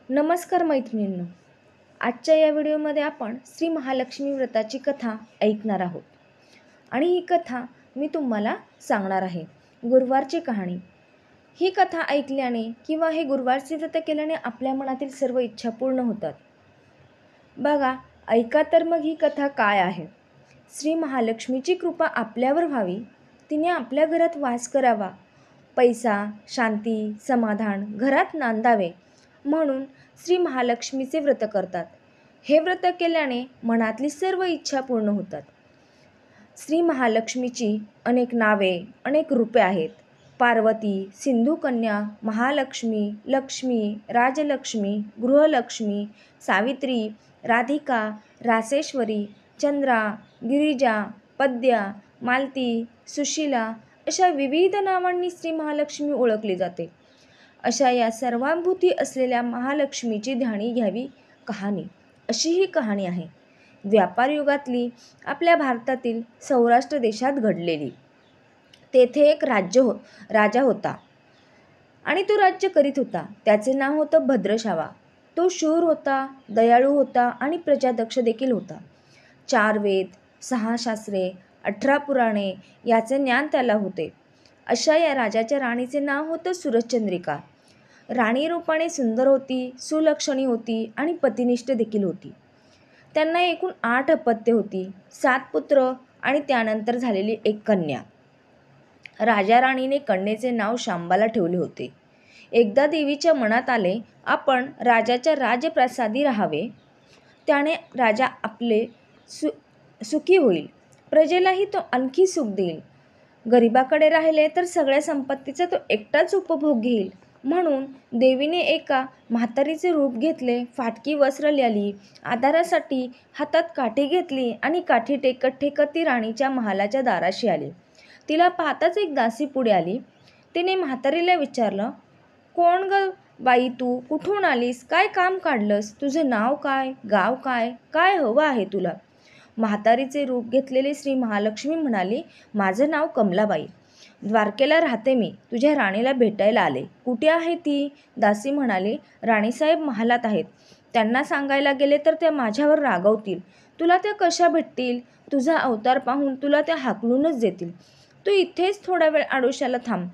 नमस्कार मैत्रिणींनो. आजच्या या व्हिडिओमध्ये आपण श्री महालक्ष्मी व्रताची कथा ऐकणार आहोत. आणि ही कथा मी तुम्हाला सांगणार आहे. गुरुवारची कहाणी. ही कथा ऐकल्याने किंवा हे गुरुवारचे व्रत केल्याने आपल्या मनातील सर्व इच्छा पूर्ण होतात. बघा, ऐका तर मग ही कथा काय आहे. श्री महालक्ष्मीची कृपा आपल्यावर व्हावी, तिने आपल्या घरात वास करावा, पैसा, शांती, समाधान घरात नांदावे म्हणून श्री महालक्ष्मीचे व्रत करतात. हे व्रत केल्याने मनातली सर्व इच्छा पूर्ण होतात. श्री महालक्ष्मीची अनेक नावे, अनेक रूपे आहेत. पार्वती, सिंधुकन्या, महालक्ष्मी, लक्ष्मी, राजलक्ष्मी, गृहलक्ष्मी, सावित्री, राधिका, रासेश्वरी, चंद्रा, गिरिजा, पद्या, मालती, सुशीला अशा विविध नावांनी श्री महालक्ष्मी ओळखली जाते. अशा या सर्वांभूती असलेल्या महालक्ष्मीची ध्यानी घ्यावी कहाणी. अशी ही कहाणी आहे. व्यापार युगातली आपल्या भारतातील सौराष्ट्र देशात घडलेली. तेथे एक राजा होता आणि तो राज्य करीत होता. त्याचे नाव होतं भद्रशावा. तो शूर होता, दयाळू होता आणि प्रजादक्ष देखील होता. 4 वेद, 6 शास्त्रे, 18 पुराणे याचे ज्ञान त्याला होते. अशा या राजाच्या राणीचे नाव होतं सुरचंद्रिका. राणी रूपाने सुंदर होती, सुलक्षणी होती आणि पतिनिष्ठ देखील होती. त्यांना एकूण 8 अपत्ये होती, 7 पुत्र आणि त्यानंतर झालेली एक कन्या. राजा राणीने कन्येचे नाव शांबाला ठेवले होते. एकदा देवीच्या मनात आले, आपण राजाच्या राजप्रासादी राहावे. त्याने राजा आपले सुखी होईल, प्रजेलाही तो आणखी सुख देईल. गरिबाकडे राहिले तर सगळ्या संपत्तीचा तो एकटाच उपभोग घेईल. म्हणून देवीने एका म्हातारीचे रूप घेतले, फाटकी वस्त्र ल्याली, आधारासाठी हातात काठी घेतली आणि काठी टेकत टेकत ती राणीच्या महालाच्या दाराशी आली. तिला पाहताच एक दासी पुढे आली. तिने म्हातारीला विचारलं, कोण ग बाई तू? कुठून आलीस? काय काम काढलंस? तुझं नाव काय? गाव काय? काय हवं आहे तुला? म्हातारीचे रूप घेतलेले श्री महालक्ष्मी म्हणाली, माझं नाव कमलाबाई. द्वारकेला राहते मी. तुझ्या राणीला भेटायला आले. कुठे आहे ती? दासी म्हणाली, राणीसाहेब महालात आहेत. त्यांना सांगायला गेले तर त्या माझ्यावर रागवतील. तुला त्या कशा भेटतील? तुझा अवतार पाहून तुला त्या हाकलूनच देतील. तू इथेच थोडा वेळ आडोशाला थांब.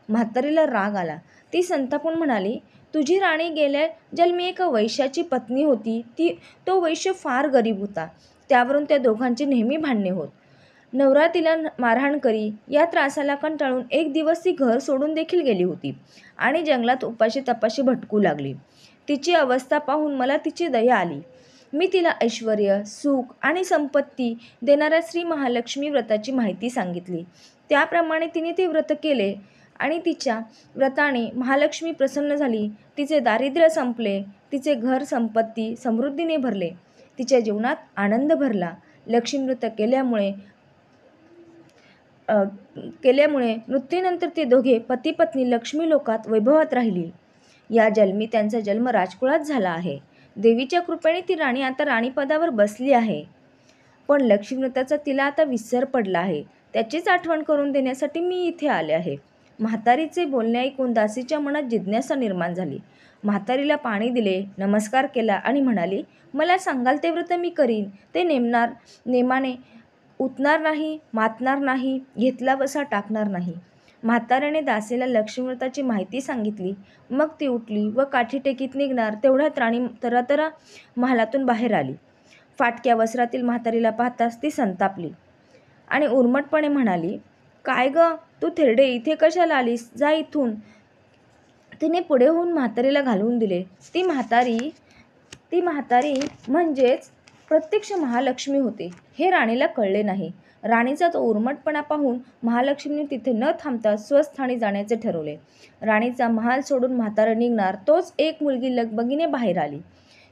म्हातारीला राग आला. ती संतापून म्हणाली, तुझी राणी गेल्या जन्मी एका वैश्याची पत्नी होती. तो वैश्य फार गरीब होता. त्यावरून त्या दोघांची नेहमी भांडणे होत. नवरा तिला मारहाण करी. या त्रासाला कंटाळून एक दिवस ती घर सोडून देखील गेली होती आणि जंगलात उपाशी तपाशी भटकू लागली. तिची अवस्था पाहून मला तिची दया आली. मी तिला ऐश्वर्य, सुख आणि संपत्ती देणाऱ्या श्री महालक्ष्मी व्रताची माहिती सांगितली. त्याप्रमाणे तिने ते व्रत केले आणि तिच्या व्रताने महालक्ष्मी प्रसन्न झाली. तिचे दारिद्र्य संपले, तिचे घर संपत्ती समृद्धीने भरले, तिच्या जीवनात आनंद भरला. लक्ष्मी व्रत केल्यामुळे मृत्यूनंतर ते दोघे पती पत्नी लक्ष्मी लोकात वैभवात राहिली. या जन्मी त्यांचा जन्म राजकुळात झाला आहे. देवीच्या कृपेने ती राणी आता राणीपदावर बसली आहे. पण लक्ष्मी व्रताचा तिला आता विसर पडला आहे. त्याचीच आठवण करून देण्यासाठी मी इथे आले आहे. म्हातारीचे बोलणे ऐकून दासीच्या मनात जिज्ञासा निर्माण झाली. म्हातारीला पाणी दिले, नमस्कार केला आणि म्हणाली, मला सांगाल ते व्रत मी करीन. ते नेमाने उतणार नाही, मातणार नाही, घेतला बसा टाकणार नाही. म्हाताऱ्याने दासीला लक्ष्मीव्रताची माहिती सांगितली. मग ती उठली व काठी टेकीत निघणार तेवढ्यात राणी तरातरा महालातून बाहेर आली. फाटक्या वस्त्रातील म्हातारीला पाहताच ती संतापली आणि उर्मटपणे म्हणाली, काय ग तू थेरडे, इथे कशाला आलीस? जा इथून. तिने पुढे होऊन म्हातारीला घालवून दिले. ती म्हातारी म्हणजेच प्रत्यक्ष महालक्ष्मी होते हे राणीला कळले नाही. राणीचा तो उर्मटपणा पाहून महालक्ष्मीने तिथे न थांबता स्वस्थानी जाण्याचे ठरवले. राणीचा महाल सोडून म्हातारा निघणार तोच एक मुलगी लगबगीने बाहेर आली.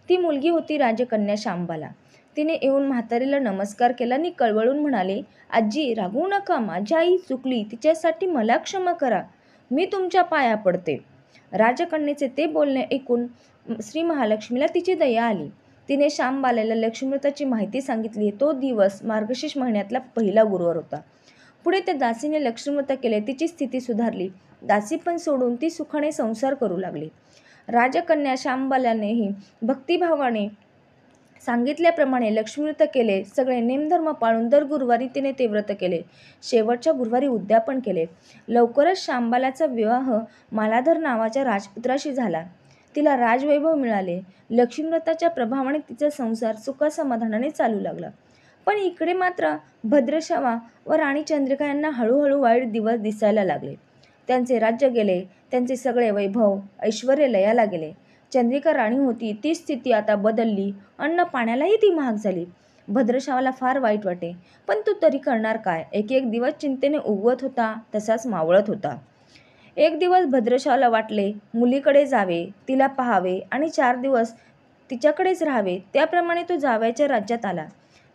ती मुलगी होती राजकन्या शांबाला. तिने येऊन म्हातारीला नमस्कार केला आणि कळवळून म्हणाली, आजी रागवू नका, माझी आई चुकली, तिच्यासाठी मला क्षमा करा. मी तुमच्या पाया पडते. राजकन्येचे ते बोलणे ऐकून श्री महालक्ष्मीला तिची दया आली. तिने शांबालेला लक्ष्मीव्रताची माहिती सांगितली. तो दिवस मार्गशीर्ष महिन्यातला पहिला गुरुवार होता. पुढे त्या दासीने लक्ष्मीव्रत केले. तिची स्थिती सुधारली. दासी पण सोडून ती सुखाने संसार करू लागली. राजकन्या शांबालानेही भक्तिभावाने सांगितल्याप्रमाणे लक्ष्मीव्रत केले. सगळे नेमधर्म पाळून दर गुरुवारी तिने ते व्रत केले. शेवटच्या गुरुवारी उद्यापन केले. लवकरच शांबालाचा विवाह मालाधर नावाच्या राजपुत्राशी झाला. तिला राजवैभव मिळाले. लक्ष्मीव्रताच्या प्रभावाने तिचा संसार सुखासमाधानाने चालू लागला. पण इकडे मात्र भद्रश्रवा व राणी चंद्रिका यांना हळूहळू वाईट दिवस दिसायला लागले. त्यांचे राज्य गेले. त्यांचे सगळे वैभव ऐश्वर्य लयाला गेले. चंद्रिका राणी होती ती स्थिती आता बदलली. अन्न पाण्यालाही ती महाग झाली. भद्रश्रवाला फार वाईट वाटे, पण तो तरी करणार काय. एक एक दिवस चिंतेने उगवत होता तसाच मावळत होता. एक दिवस भद्रश्रवाला वाटले मुलीकडे जावे, तिला पाहावे आणि 4 दिवस तिच्याकडेच राहावे. त्याप्रमाणे तो जावयाच्या राज्यात आला.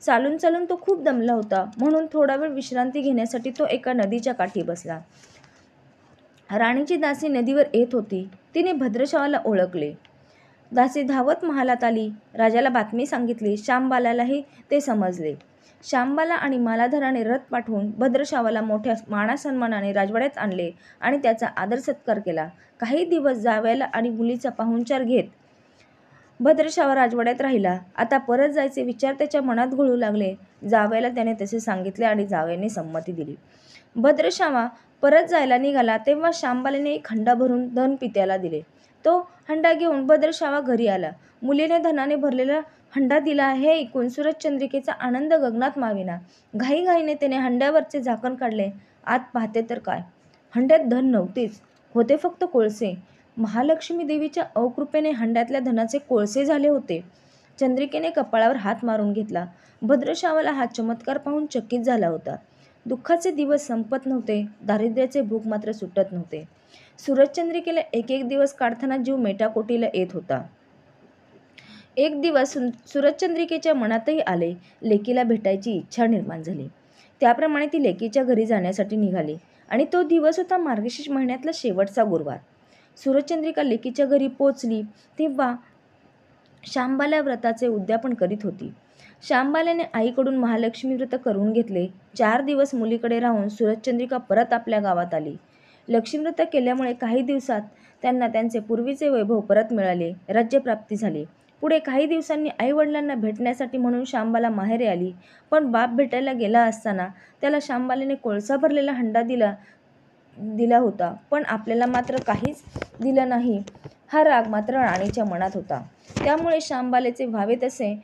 चालून चालून तो खूप दमला होता, म्हणून थोडा वेळ विश्रांती घेण्यासाठी तो एका नदीच्या काठी बसला. राणीची दासी नदीवर येत होती. तिने भद्रश्रवाला ओळखले. दासी धावत महालात आली. राजाला बातमी सांगितली. शांबालालाही ते समजले. शांबाला आणि मालाधराने रथ पाठवून भद्रश्रवाला मोठ्या मानासन्मानाने राजवाड्यात आणले आणि त्याचा आदर सत्कार केला. काही दिवस जावयाला आणि मुलीचा पाहुणचार घेत भद्रश्रवा राजवाड्यात राहिला. आता परत जायचे विचार त्याच्या मनात घोळू लागले. जावयाला त्याने तसे सांगितले आणि जावयाने संमती दिली. भद्रश्रवा परत जायला निघाला तेव्हा शांबालाने एक हंडा भरून धन पित्याला दिले. तो हंडा घेऊन भद्रश्रवा घरी आला. मुलीने धनाने भरलेला हंडा दिला हे ऐकून सूरजचंद्रिकेचा आनंद गगनात मावेना. घाईघाईने त्याने हंड्यावरचे झाकण काढले. आत पाहते तर काय, हंड्यात धन नव्हतेच, होते फक्त कोळसे. महालक्ष्मी देवीच्या अकृपेने हंड्यातल्या धनाचे कोळसे झाले होते. चंद्रिकेने कपाळावर हात मारून घेतला. भद्रश्रवाला हा चमत्कार पाहून चकित झाला होता. दुःखाचे दिवस संपत नव्हते. दारिद्र्याचे भूक मात्र सुटत नव्हते. सूरजचंद्रिकेला एक एक दिवस काढताना जीव मेटाकोटीला येत होता. एक दिवस सूरजचंद्रिकेच्या मनातही आले. लेकीला भेटायची इच्छा निर्माण झाली. त्याप्रमाणे ती लेकीच्या घरी जाण्यासाठी निघाली आणि तो दिवस होता मार्गशीर्ष महिन्यातला शेवटचा गुरुवार. सूरजचंद्रिका लेकीच्या घरी पोचली तेव्हा शांबाला व्रताचे उद्यापन करीत होती. शांबाल्याने आईकडून महालक्ष्मी व्रत करून घेतले. 4 दिवस मुलीकडे राहून सूरजचंद्रिका परत आपल्या गावात आली. लक्ष्मीव्रत केल्यामुळे काही दिवसात त्यांना त्यांचे पूर्वीचे वैभव परत मिळाले. राज्यप्राप्ती झाली. पुढे काही दिवसांनी आईवडिलांना भेटण्यासाठी म्हणून शांबाला माहेरी आली. पण बाप भेटायला गेला असताना त्याला शांबालाने कोळसा भरलेला हंडा दिला होता, पण आपल्याला मात्र काहीच दिलं नाही. हा राग मात्र राणीच्या मनात होता. त्यामुळे शांबालेचे व्हावे तसे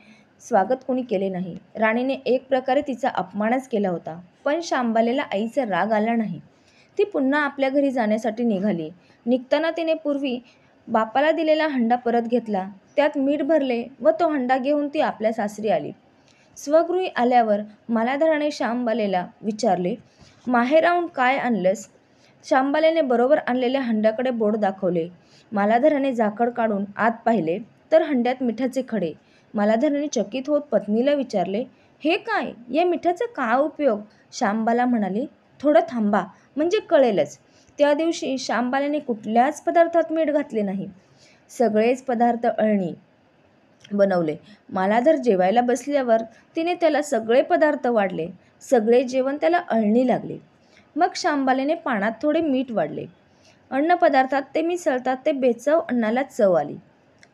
स्वागत कोणी केले नाही. राणीने एक प्रकारे तिचा अपमानच केला होता. पण शांबालेला आईचा राग आला नाही. ती पुन्हा आपल्या घरी जाण्यासाठी निघाली. निघताना तिने पूर्वी बापाला दिलेला हंडा परत घेतला. त्यात मीठ भरले व तो हंडा घेऊन ती आपल्या सासरी आली. स्वगृही आल्यावर मालाधराने शांबालेला विचारले, माहेराहून काय आणलंस? शांबालेने बरोबर आणलेल्या हंड्याकडे बोट दाखवले. मालाधराने झाकण काढून आत पाहिले तर हंड्यात मिठाचे खडे. मालाधराने चकित होत पत्नीला विचारले, हे काय? या मिठाचा काय उपयोग? शांबाला म्हणाली, थोडं थांबा म्हणजे कळेलच. त्या दिवशी शांबालाने कुठल्याच पदार्थात मीठ घातले नाही. सगळेच पदार्थ अळणी बनवले. मालाधर जेवायला बसल्यावर तिने त्याला सगळे पदार्थ वाढले. सगळे जेवण त्याला अळणी लागले. मग शांबालेने पानात थोडे मीठ वाढले. अन्न पदार्थात ते मिसळतात ते बेचव अन्नाला चव आली.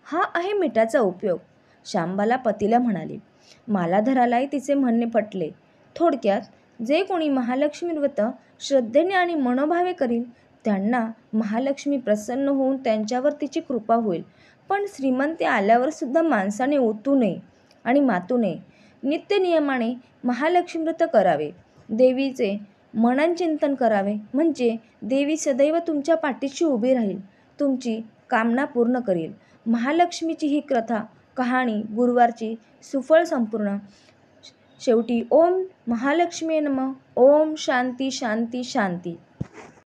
हा आहे मिठाचा उपयोग, शांबाला पतीला म्हणाली. मालाधरालाही तिचे म्हणणे पटले. थोडक्यात जे कोणी महालक्ष्मी व्रत श्रद्धेने आणि मनोभावे करील त्यांना महालक्ष्मी प्रसन्न होऊन त्यांच्यावर तिची कृपा होईल. पण श्रीमंती आल्यावर सुद्धा माणसाने ओतू नये आणि मातू नये. नित्यनियमाने महालक्ष्मी व्रत करावे. देवीचे मनन चिंतन करावे, म्हणजे देवी सदैव तुमच्या पाठीशी उभी राहील, तुमची कामना पूर्ण करील. महालक्ष्मीची ही कथा कहाणी गुरुवारची सुफळ संपूर्ण. शेवटी ओम महालक्ष्मी नमः. ओम शांती शांती शांती.